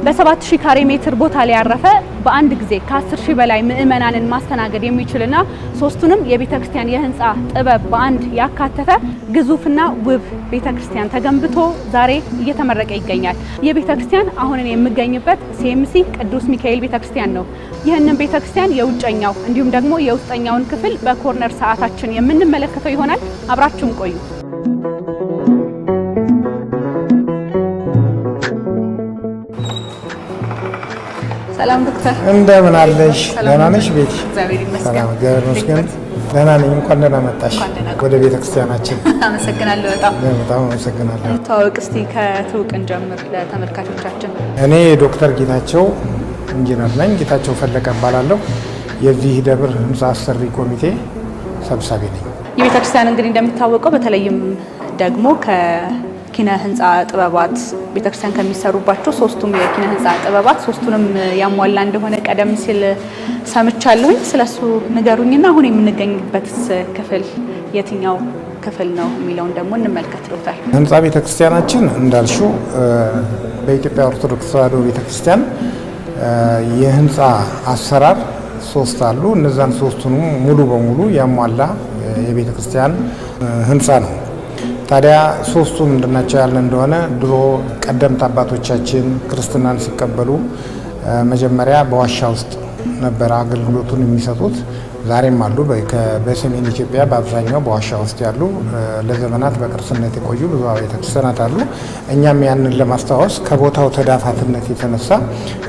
በ7000 ካሬ ሜትር ቦታ ላይ ያረፈ በአንድ ጊዜ ከ10000 በላይ ምእመናንን ማስተናገድ የሚችልና ሶስቱንም የቤተክርስቲያን የህንጻ ጥበብ በአንድ ያካተተ ግዙፍና ውብ ቤተክርስቲያን ተገንብቶ ዛሬ እየተመረቀ ይገኛል። የቤተክርስቲያን አሁን እኔ የምገኝበት ሲኤምሲ ቅዱስ ሚካኤል ቤተክርስቲያን ነው። ይህንን ቤተክርስቲያን የውጨኛው እንዲሁም ደግሞ የውስጠኛውን ክፍል በኮርነር ሰዓታችን የምንመለከተው ይሆናል። አብራችሁን ቆዩ። ሰላም ዶክተር እንደምን አለሽ? ደህና ነሽ? ቤት እግዚአብሔር ይመስገን። ሰላም እግዚአብሔር ይመስገን። ደህና ነኝ። እንኳን ደህና መጣሽ ወደ ቤተክርስቲያናችን። አመሰግናለሁ። በጣም አመሰግናለሁ። ተዋወቅ እስቲ ከትውቅን ጀምር ለተመልካቾቻችን። እኔ ዶክተር ጌታቸው ኢንጂነር ነኝ። ጌታቸው ፈለቀ እባላለሁ። የዚህ ደብር ህንጻ አሰሪ ኮሚቴ ሰብሳቢ ነኝ። የቤተክርስቲያን እንግዲህ እንደሚታወቀው በተለይም ደግሞ ከኪነ ህንጻ ጥበባት ቤተክርስቲያን ከሚሰሩባቸው ሶስቱም የኪነ ህንጻ ጥበባት ሶስቱንም ያሟላ እንደሆነ ቀደም ሲል ሰምቻለሁኝ። ስለሱ ንገሩኝና አሁን የምንገኝበት ክፍል የትኛው ክፍል ነው የሚለውን ደግሞ እንመልከት ዶክተር። ህንጻ ቤተክርስቲያናችን እንዳልሽው በኢትዮጵያ ኦርቶዶክስ ተዋሕዶ ቤተክርስቲያን የህንጻ አሰራር ሶስት አሉ። እነዛን ሶስቱንም ሙሉ በሙሉ ያሟላ የቤተክርስቲያን ህንጻ ነው። ታዲያ ሶስቱ ምንድናቸው ያልን እንደሆነ ድሮ ቀደምት አባቶቻችን ክርስትናን ሲቀበሉ መጀመሪያ በዋሻ ውስጥ ነበር አገልግሎቱን የሚሰጡት። ዛሬም አሉ። በሰሜን ኢትዮጵያ በአብዛኛው በዋሻ ውስጥ ያሉ ለዘመናት በቅርስነት የቆዩ ብዙ ቤተክርስቲያናት አሉ። እኛም ያንን ለማስታወስ ከቦታው ተዳፋትነት የተነሳ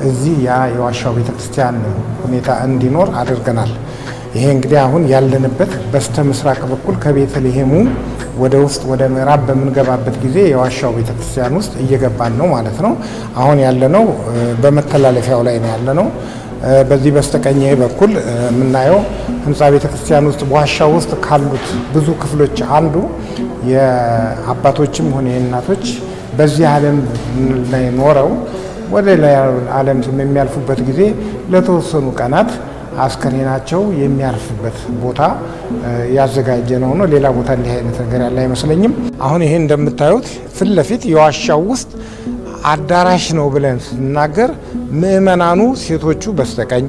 እዚህ ያ የዋሻው ቤተክርስቲያን ሁኔታ እንዲኖር አድርገናል። ይሄ እንግዲህ አሁን ያለንበት በስተ ምስራቅ በኩል ከቤተልሔሙ ወደ ውስጥ ወደ ምዕራብ በምንገባበት ጊዜ የዋሻው ቤተክርስቲያን ውስጥ እየገባን ነው ማለት ነው። አሁን ያለነው በመተላለፊያው ላይ ነው ያለነው። በዚህ በስተቀኝ በኩል የምናየው ህንጻ ቤተክርስቲያን ውስጥ በዋሻው ውስጥ ካሉት ብዙ ክፍሎች አንዱ የአባቶችም ሆነ የእናቶች በዚህ ዓለም ላይ ኖረው ወደ ሌላ ዓለም የሚያልፉበት ጊዜ ለተወሰኑ ቀናት አስከሬናቸው የሚያርፍበት ቦታ ያዘጋጀ ነው። ሌላ ቦታ እንዲህ አይነት ነገር ያለ አይመስለኝም። አሁን ይሄ እንደምታዩት ፊት ለፊት የዋሻው ውስጥ አዳራሽ ነው ብለን ስናገር ምእመናኑ ሴቶቹ በስተቀኝ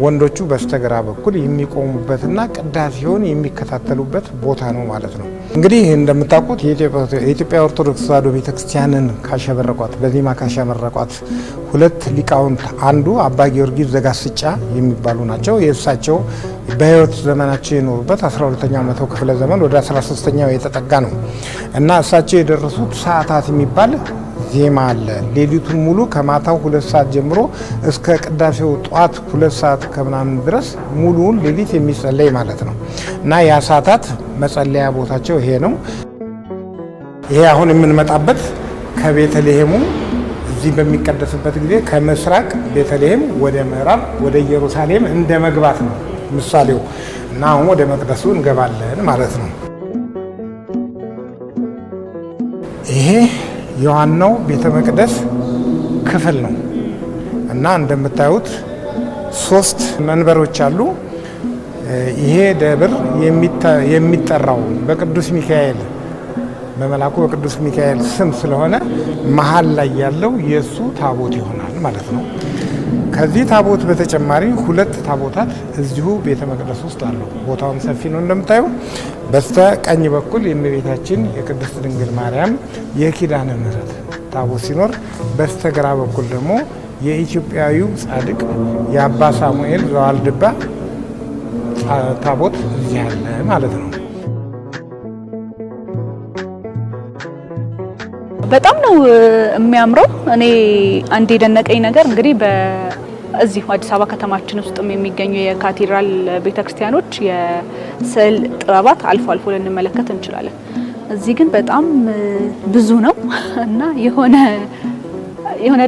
ወንዶቹ በስተግራ በኩል የሚቆሙበትና ቅዳሴውን የሚከታተሉበት ቦታ ነው ማለት ነው። እንግዲህ እንደምታውቁት የኢትዮጵያ ኦርቶዶክስ ተዋሕዶ ቤተክርስቲያንን ካሸበረቋት በዜማ ካሸበረቋት ሁለት ሊቃውንት አንዱ አባ ጊዮርጊስ ዘጋስጫ የሚባሉ ናቸው። የእሳቸው በህይወት ዘመናቸው የኖሩበት 12ኛው መቶ ክፍለ ዘመን ወደ 13ኛው የተጠጋ ነው እና እሳቸው የደረሱት ሰዓታት የሚባል ዜማ አለ። ሌሊቱን ሙሉ ከማታው 2 ሰዓት ጀምሮ እስከ ቅዳሴው ጧት 2 ሰዓት ከምናምን ድረስ ሙሉውን ሌሊት የሚጸለይ ማለት ነው እና ያ ሰዓታት መጸለያ ቦታቸው ይሄ ነው። ይሄ አሁን የምንመጣበት ከቤተልሔሙ እዚህ በሚቀደስበት ጊዜ ከምስራቅ ቤተልሔም ወደ ምዕራብ ወደ ኢየሩሳሌም እንደ መግባት ነው ምሳሌው እና አሁን ወደ መቅደሱ እንገባለን ማለት ነው። ይሄ የዋናው ቤተ መቅደስ ክፍል ነው እና እንደምታዩት 3 መንበሮች አሉ። ይሄ ደብር የሚጠራው በቅዱስ ሚካኤል በመላኩ በቅዱስ ሚካኤል ስም ስለሆነ መሃል ላይ ያለው የሱ ታቦት ይሆናል ማለት ነው። ከዚህ ታቦት በተጨማሪ 2 ታቦታት እዚሁ ቤተ መቅደስ ውስጥ አሉ። ቦታውም ሰፊ ነው እንደምታዩ። በስተ ቀኝ በኩል የእመቤታችን የቅድስት ድንግል ማርያም የኪዳነ ምሕረት ታቦት ሲኖር በስተግራ በኩል ደግሞ የኢትዮጵያዊው ጻድቅ የአባ ሳሙኤል ዘዋልድባ ታቦት እዚህ አለ ማለት ነው። በጣም ነው የሚያምረው። እኔ አንድ የደነቀኝ ነገር እንግዲህ በዚህ አዲስ አበባ ከተማችን ውስጥም የሚገኙ የካቴድራል ቤተክርስቲያኖች የስዕል ጥበባት አልፎ አልፎ ልንመለከት እንችላለን። እዚህ ግን በጣም ብዙ ነው እና የሆነ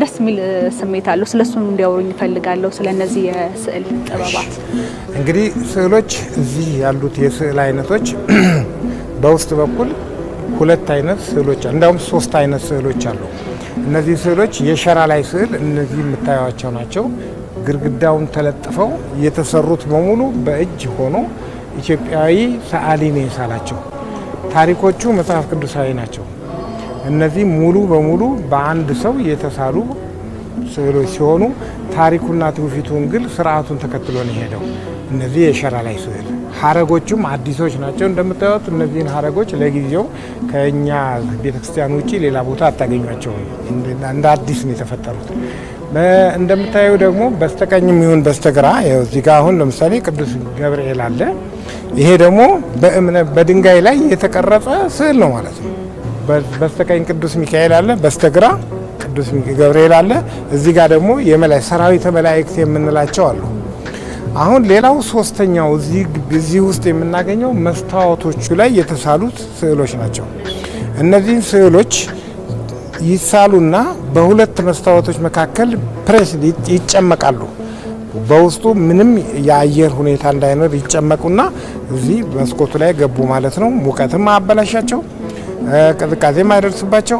ደስ የሚል ስሜት አለው። ስለሱ እንዲያወሩኝ ፈልጋለሁ። ስለነዚህ የስዕል ጥበባት እንግዲህ ስዕሎች እዚህ ያሉት የስዕል አይነቶች በውስጥ በኩል 2 አይነት ስዕሎች እንደውም 3 አይነት ስዕሎች አሉ። እነዚህ ስዕሎች የሸራ ላይ ስዕል እነዚህ የምታዩዋቸው ናቸው። ግድግዳውን ተለጥፈው የተሰሩት በሙሉ በእጅ ሆኖ ኢትዮጵያዊ ሰዓሊ ነው የሳላቸው። ታሪኮቹ መጽሐፍ ቅዱሳዊ ናቸው። እነዚህ ሙሉ በሙሉ በአንድ ሰው የተሳሉ ስዕሎች ሲሆኑ ታሪኩና ትውፊቱን ግን ስርዓቱን ተከትሎ ነው ሄደው። እነዚህ የሸራ ላይ ስዕል ሀረጎቹም አዲሶች ናቸው። እንደምታዩት እነዚህን ሀረጎች ለጊዜው ከኛ ቤተክርስቲያን ውጪ ሌላ ቦታ አታገኟቸውም። እንደ አዲስ ነው የተፈጠሩት። እንደምታዩ ደግሞ በስተቀኝም ይሁን በስተግራ እዚህ ጋር አሁን ለምሳሌ ቅዱስ ገብርኤል አለ። ይሄ ደግሞ በድንጋይ ላይ የተቀረጸ ስዕል ነው ማለት ነው። በስተቀኝ ቅዱስ ሚካኤል አለ፣ በስተግራ ቅዱስ ገብርኤል አለ። እዚህ ጋር ደግሞ ሰራዊተ መላእክት የምንላቸው አሉ። አሁን ሌላው ሶስተኛው እዚህ ውስጥ የምናገኘው መስታወቶቹ ላይ የተሳሉት ስዕሎች ናቸው። እነዚህን ስዕሎች ይሳሉና በሁለት መስታወቶች መካከል ፕሬስ ይጨመቃሉ። በውስጡ ምንም የአየር ሁኔታ እንዳይኖር ይጨመቁና እዚህ መስኮቱ ላይ ገቡ ማለት ነው። ሙቀትም አበላሻቸው፣ ቅዝቃዜም አይደርስባቸው፣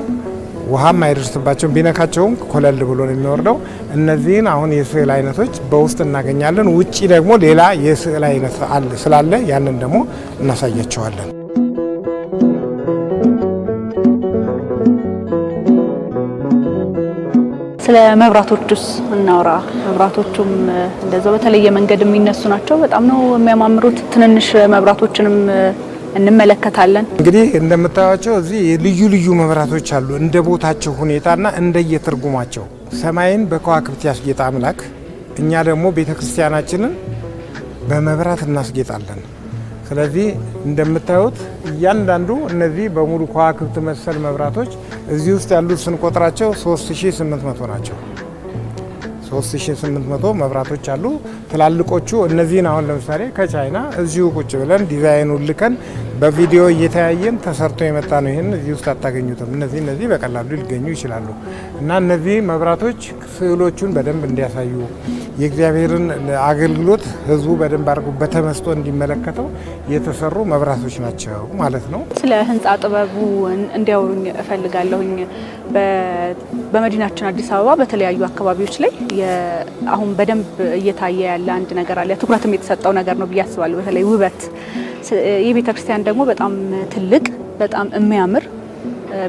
ውሃም አይደርስባቸው። ቢነካቸውም ኮለል ብሎ ነው የሚወርደው። እነዚህን አሁን የስዕል አይነቶች በውስጥ እናገኛለን። ውጪ ደግሞ ሌላ የስዕል አይነት ስላለ ያንን ደግሞ እናሳያቸዋለን። ስለ መብራቶቹስ እናውራ። መብራቶቹም እንደዛው በተለየ መንገድ የሚነሱ ናቸው። በጣም ነው የሚያማምሩት። ትንንሽ መብራቶችንም እንመለከታለን። እንግዲህ እንደምታዩቸው እዚህ ልዩ ልዩ መብራቶች አሉ እንደ ቦታቸው ሁኔታና እንደየትርጉማቸው። ሰማይን በከዋክብት ያስጌጣ አምላክ፣ እኛ ደግሞ ቤተክርስቲያናችንን በመብራት እናስጌጣለን። ስለዚህ እንደምታዩት እያንዳንዱ እነዚህ በሙሉ ከዋክብት መሰል መብራቶች እዚህ ውስጥ ያሉት ስንቆጥራቸው 3800 ናቸው። 3800 መብራቶች አሉ። ትላልቆቹ እነዚህን አሁን ለምሳሌ ከቻይና እዚሁ ቁጭ ብለን ዲዛይኑን ልከን በቪዲዮ እየተያየን ተሰርቶ የመጣ ነው። ይሄን እዚህ ውስጥ አታገኙትም። እነዚህ በቀላሉ ሊገኙ ይችላሉ። እና እነዚህ መብራቶች ስዕሎቹን በደንብ እንዲያሳዩ የእግዚአብሔርን አገልግሎት ህዝቡ በደንብ አድርጎ በተመስጦ እንዲመለከተው የተሰሩ መብራቶች ናቸው ማለት ነው። ስለ ህንጻ ጥበቡ እንዲያወሩኝ እፈልጋለሁኝ። በመዲናችን አዲስ አበባ በተለያዩ አካባቢዎች ላይ አሁን በደንብ እየታየ ያለ አንድ ነገር አለ። ትኩረትም የተሰጠው ነገር ነው ብዬ አስባለሁ። በተለይ ውበት። የቤተክርስቲያን ደግሞ በጣም ትልቅ በጣም የሚያምር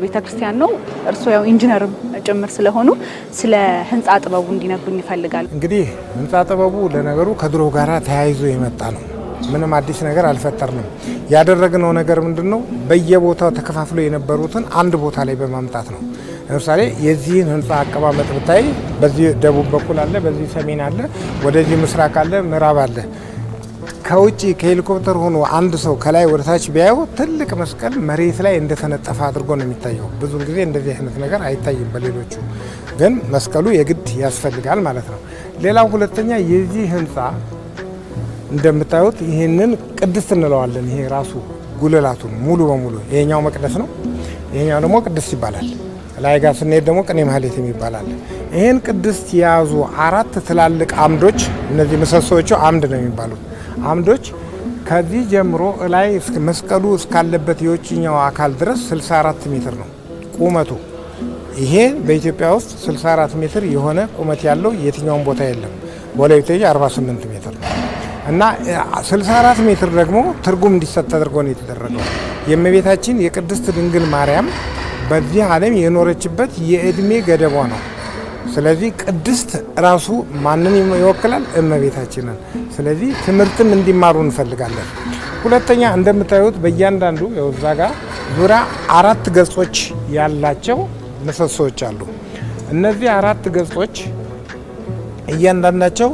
ቤተክርስቲያን ነው። እርስዎ ያው ኢንጂነርም ጭምር ስለሆኑ ስለ ህንጻ ጥበቡ እንዲነግሩኝ ይፈልጋል። እንግዲህ ህንጻ ጥበቡ ለነገሩ ከድሮ ጋራ ተያይዞ የመጣ ነው። ምንም አዲስ ነገር አልፈጠርንም። ያደረግነው ነገር ምንድነው? በየቦታው ተከፋፍለው የነበሩትን አንድ ቦታ ላይ በማምጣት ነው። ለምሳሌ የዚህን ህንጻ አቀማመጥ ብታይ በዚህ ደቡብ በኩል አለ፣ በዚህ ሰሜን አለ፣ ወደዚህ ምስራቅ አለ፣ ምዕራብ አለ። ከውጪ ከሄሊኮፕተር ሆኖ አንድ ሰው ከላይ ወደ ታች ቢያየው ትልቅ መስቀል መሬት ላይ እንደተነጠፈ አድርጎ ነው የሚታየው። ብዙ ጊዜ እንደዚህ አይነት ነገር አይታይም በሌሎቹ፣ ግን መስቀሉ የግድ ያስፈልጋል ማለት ነው። ሌላው ሁለተኛ የዚህ ህንጻ እንደምታዩት ይሄንን ቅድስት እንለዋለን። ይሄ ራሱ ጉልላቱን ሙሉ በሙሉ ይሄኛው መቅደስ ነው፣ ይሄኛው ደግሞ ቅድስት ይባላል። ላይ ጋር ስንሄድ ደግሞ ቅኔ ማህሌት ይባላል። ይሄን ቅድስት የያዙ አራት ትላልቅ አምዶች፣ እነዚህ ምሰሶዎቹ አምድ ነው የሚባሉት አምዶች ከዚህ ጀምሮ ላይ እስከ መስቀሉ እስካለበት የውጭኛው አካል ድረስ 64 ሜትር ነው ቁመቱ። ይሄ በኢትዮጵያ ውስጥ 64 ሜትር የሆነ ቁመት ያለው የትኛውም ቦታ የለም። በወለይቶች 48 ሜትር ነው እና 64 ሜትር ደግሞ ትርጉም እንዲሰጥ ተደርጎ ነው የተደረገው። የእመቤታችን የቅድስት ድንግል ማርያም በዚህ ዓለም የኖረችበት የእድሜ ገደቧ ነው። ስለዚህ ቅድስት ራሱ ማንን ይወክላል? እመቤታችንን። ስለዚህ ትምህርትም እንዲማሩ እንፈልጋለን። ሁለተኛ እንደምታዩት በእያንዳንዱ እዛ ጋር ዙሪያ 4 ገጾች ያላቸው ምሰሶዎች አሉ። እነዚህ 4 ገጾች እያንዳንዳቸው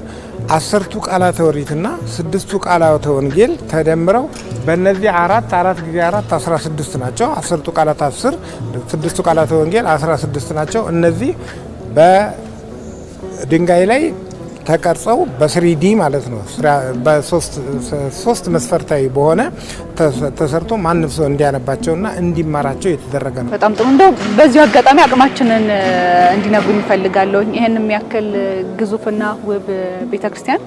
10ቱ ቃላተ ኦሪትና 6ቱ ቃላተ ወንጌል ተደምረው በእነዚህ 4 ጊዜ 4 16 ናቸው። 10ቱ ቃላት 10፣ 6ቱ ቃላተ ወንጌል 16 ናቸው። እነዚህ በድንጋይ ላይ ተቀርጸው በ3D ማለት ነው በሶስት መስፈርታዊ በሆነ ተሰርቶ ማንም ሰው እንዲያነባቸውና እንዲማራቸው የተደረገ ነው። በጣም ጥሩ። እንደው በዚሁ አጋጣሚ አቅማችንን እንዲነግሩኝ እፈልጋለሁ። ይሄን የሚያክል ግዙፍና ውብ ቤተክርስቲያን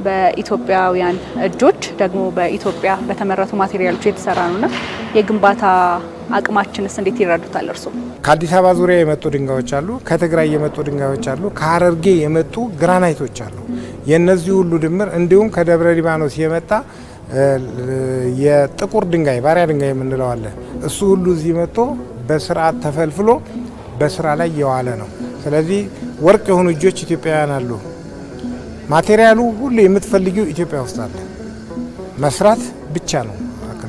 በኢትዮጵያውያን እጆች ደግሞ በኢትዮጵያ በተመረቱ ማቴሪያሎች የተሰራ ነውና የግንባታ አቅማችንስ እንዴት ይረዱታል እርሱ? ከአዲስ አበባ ዙሪያ የመጡ ድንጋዮች አሉ፣ ከትግራይ የመጡ ድንጋዮች አሉ፣ ከሀረርጌ የመጡ ግራናይቶች አሉ። የነዚህ ሁሉ ድምር እንዲሁም ከደብረ ሊባኖስ የመጣ የጥቁር ድንጋይ ባሪያ ድንጋይ የምንለው አለ። እሱ ሁሉ እዚህ መጥቶ በስርዓት ተፈልፍሎ በስራ ላይ የዋለ ነው። ስለዚህ ወርቅ የሆኑ እጆች ኢትዮጵያውያን አሉ። ማቴሪያሉ ሁሉ የምትፈልጊው ኢትዮጵያ ውስጥ አለ። መስራት ብቻ ነው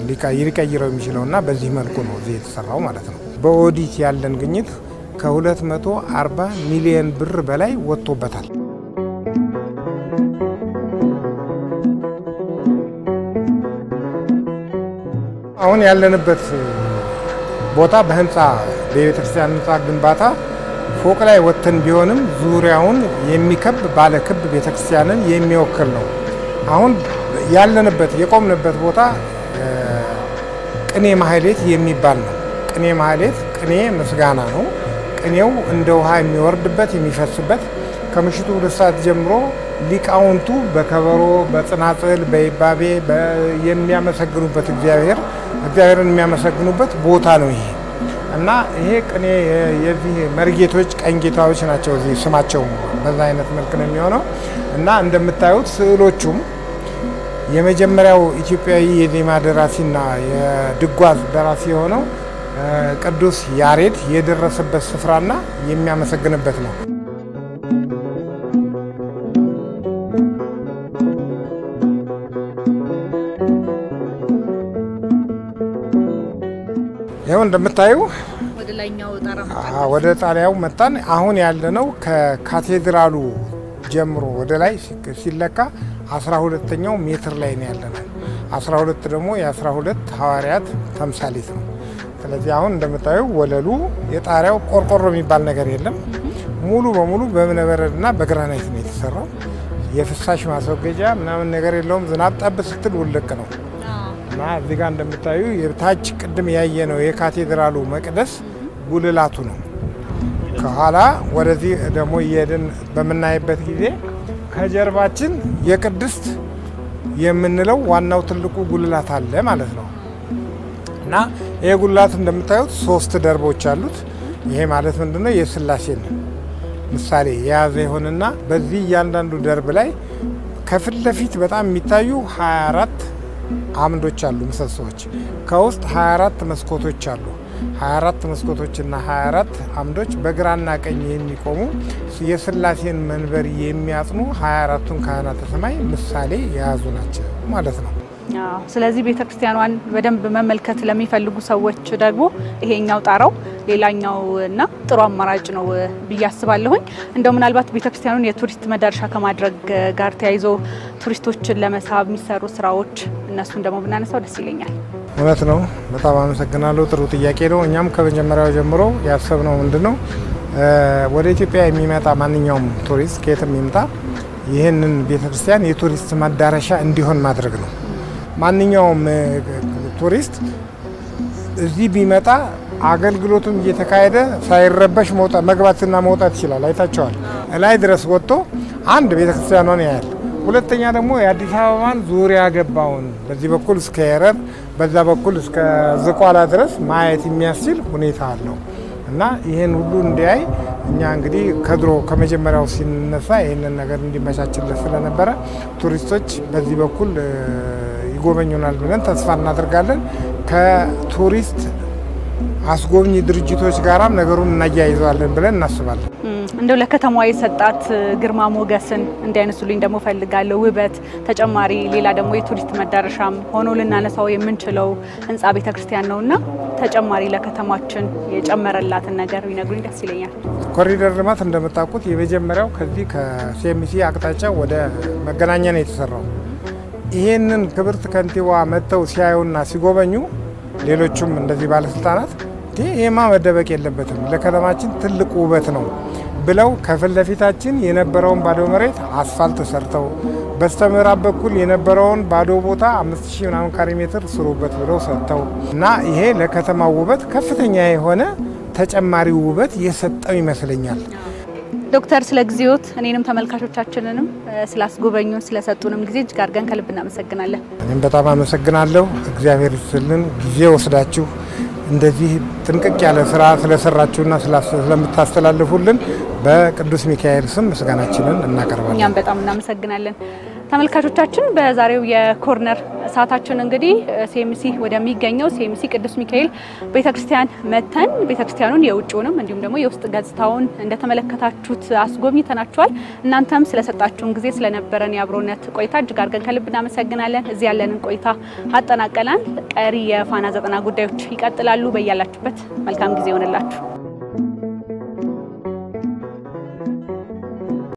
ሊቀይረው የሚችለውና በዚህ መልኩ ነው እዚህ የተሰራው ማለት ነው። በኦዲት ያለን ግኝት ከ240 ሚሊዮን ብር በላይ ወጥቶበታል። አሁን ያለንበት ቦታ በህንፃ በቤተክርስቲያን ህንፃ ግንባታ ፎቅ ላይ ወጥተን ቢሆንም ዙሪያውን የሚከብ ባለ ክብ ቤተክርስቲያንን የሚወክል ነው። አሁን ያለንበት የቆምንበት ቦታ ቅኔ ማህሌት የሚባል ነው። ቅኔ ማህሌት ቅኔ ምስጋና ነው። ቅኔው እንደ ውሃ የሚወርድበት የሚፈስበት ከምሽቱ 2 ሰዓት ጀምሮ ሊቃውንቱ በከበሮ በጽናጽል በይባቤ የሚያመሰግኑበት እግዚአብሔርን የሚያመሰግኑበት ቦታ ነው ይሄ እና ይሄ ቅኔ የዚህ መርጌቶች ቀኝ ጌታዎች ናቸው። እዚህ ስማቸው በዛ አይነት መልክ ነው የሚሆነው እና እንደምታዩት ስዕሎቹም የመጀመሪያው ኢትዮጵያዊ የዜማ ደራሲና የድጓ ደራሲ የሆነው ቅዱስ ያሬድ የደረሰበት ስፍራና የሚያመሰግንበት ነው። ይሄው እንደምታዩ ወደ ጣሪያው መጣን። አሁን ያለነው ከካቴድራሉ ጀምሮ ወደ ላይ ሲለካ 12ኛው ሜትር ላይ ነው ያለነው። 12 ደግሞ የ12 ሐዋርያት ተምሳሌት ነው። ስለዚህ አሁን እንደምታዩ ወለሉ የጣሪያው ቆርቆሮ የሚባል ነገር የለም። ሙሉ በሙሉ በእብነበረድና በግራናይት ነው የተሰራው። የፍሳሽ ማስወገጃ ምናምን ነገር የለውም። ዝናብ ጠብ ስትል ውልቅ ነው እና እዚህ ጋር እንደምታዩ የታች ቅድም ያየነው የካቴድራሉ መቅደስ ጉልላቱ ነው። ከኋላ ወደዚህ ደግሞ እየሄድን በምናይበት ጊዜ ከጀርባችን የቅድስት የምንለው ዋናው ትልቁ ጉልላት አለ ማለት ነው እና ይሄ ጉልላት እንደምታዩት 3 ደርቦች አሉት። ይሄ ማለት ምንድነው? የሥላሴን ምሳሌ የያዘ ይሆንና በዚህ እያንዳንዱ ደርብ ላይ ከፊት ለፊት በጣም የሚታዩ 24 አምዶች አሉ፣ ምሰሶዎች። ከውስጥ 24 መስኮቶች አሉ። 24 መስኮቶችና 24 አምዶች በግራና ቀኝ የሚቆሙ የሥላሴን መንበር የሚያጽኑ 24ቱን ካህናተ ሰማይ ምሳሌ የያዙ ናቸው ማለት ነው። ስለዚህ ቤተክርስቲያኗን በደንብ መመልከት ለሚፈልጉ ሰዎች ደግሞ ይሄኛው ጣራው ሌላኛው እና ጥሩ አማራጭ ነው ብዬ አስባለሁኝ። እንደው ምናልባት ቤተክርስቲያኑን የቱሪስት መዳረሻ ከማድረግ ጋር ተያይዞ ቱሪስቶችን ለመሳብ የሚሰሩ ስራዎች እነሱን ደግሞ ብናነሳው ደስ ይለኛል። እውነት ነው። በጣም አመሰግናለሁ። ጥሩ ጥያቄ ነው። እኛም ከመጀመሪያው ጀምሮ ያሰብነው ምንድነው ወደ ኢትዮጵያ የሚመጣ ማንኛውም ቱሪስት ከየትም ይምጣ ይህንን ቤተክርስቲያን የቱሪስት መዳረሻ እንዲሆን ማድረግ ነው። ማንኛውም ቱሪስት እዚህ ቢመጣ አገልግሎቱም እየተካሄደ ሳይረበሽ መግባትና መውጣት ይችላል። አይታቸዋል። ላይ ድረስ ወጥቶ አንድ ቤተክርስቲያኗን ያያል። ሁለተኛ ደግሞ የአዲስ አበባን ዙሪያ ገባውን በዚህ በኩል እስከ የረር በዛ በኩል እስከ ዝቋላ ድረስ ማየት የሚያስችል ሁኔታ አለው እና ይህን ሁሉ እንዲያይ እኛ እንግዲህ ከድሮ ከመጀመሪያው ሲነሳ ይህንን ነገር እንዲመቻችለት ስለነበረ ቱሪስቶች በዚህ በኩል ይጎበኙናል ብለን ተስፋ እናደርጋለን። ከቱሪስት አስጎብኚ ድርጅቶች ጋራም ነገሩን እናያይዘዋለን ብለን እናስባለን። እንደው ለከተማዋ የሰጣት ግርማ ሞገስን እንዲያነሱልኝ ደግሞ ፈልጋለሁ። ውበት ተጨማሪ ሌላ ደግሞ የቱሪስት መዳረሻም ሆኖ ልናነሳው የምንችለው ህንጻ ቤተክርስቲያን ነውና ተጨማሪ ለከተማችን የጨመረላትን ነገር ቢነግሩኝ ደስ ይለኛል። ኮሪደር ልማት እንደምታውቁት የመጀመሪያው ከዚህ ከሲኤምሲ አቅጣጫ ወደ መገናኛ ነው የተሰራው። ይሄንን ክብርት ከንቲባ መጥተው ሲያዩና ሲጎበኙ ሌሎቹም እንደዚህ ባለስልጣናት ይሄማ መደበቅ የለበትም ለከተማችን ትልቅ ውበት ነው ብለው ከፊት ለፊታችን የነበረውን ባዶ መሬት አስፋልት ሰርተው በስተምዕራብ በኩል የነበረውን ባዶ ቦታ 5000 ምናምን ካሬ ሜትር ስሩበት ብለው ሰጥተው እና ይሄ ለከተማው ውበት ከፍተኛ የሆነ ተጨማሪ ውበት የሰጠው ይመስለኛል። ዶክተር ስለ ጊዜዎት እኔንም ተመልካቾቻችንንም ስላስጎበኙን ስለሰጡንም ጊዜ እጅግ አድርገን ከልብ እናመሰግናለን። እኔም በጣም አመሰግናለሁ። እግዚአብሔር ይስጥልን። ጊዜ ወስዳችሁ እንደዚህ ጥንቅቅ ያለ ስራ ስለሰራችሁና ስለምታስተላልፉልን በቅዱስ ሚካኤል ስም ምስጋናችንን እናቀርባለን። እኛም በጣም እናመሰግናለን። ተመልካቾቻችን በዛሬው የኮርነር ሰዓታችን እንግዲህ ሲኤምሲ ወደሚገኘው ሲኤምሲ ቅዱስ ሚካኤል ቤተክርስቲያን መተን ቤተክርስቲያኑን የውጭውንም እንዲሁም ደግሞ የውስጥ ገጽታውን እንደተመለከታችሁት አስጎብኝተናችኋል። እናንተም ስለሰጣችሁን ጊዜ ስለነበረን የአብሮነት ቆይታ እጅግ አድርገን ከልብ እናመሰግናለን። እዚህ ያለንን ቆይታ አጠናቀናል። ቀሪ የፋና ዘጠና ጉዳዮች ይቀጥላሉ። በያላችሁበት መልካም ጊዜ ይሆንላችሁ።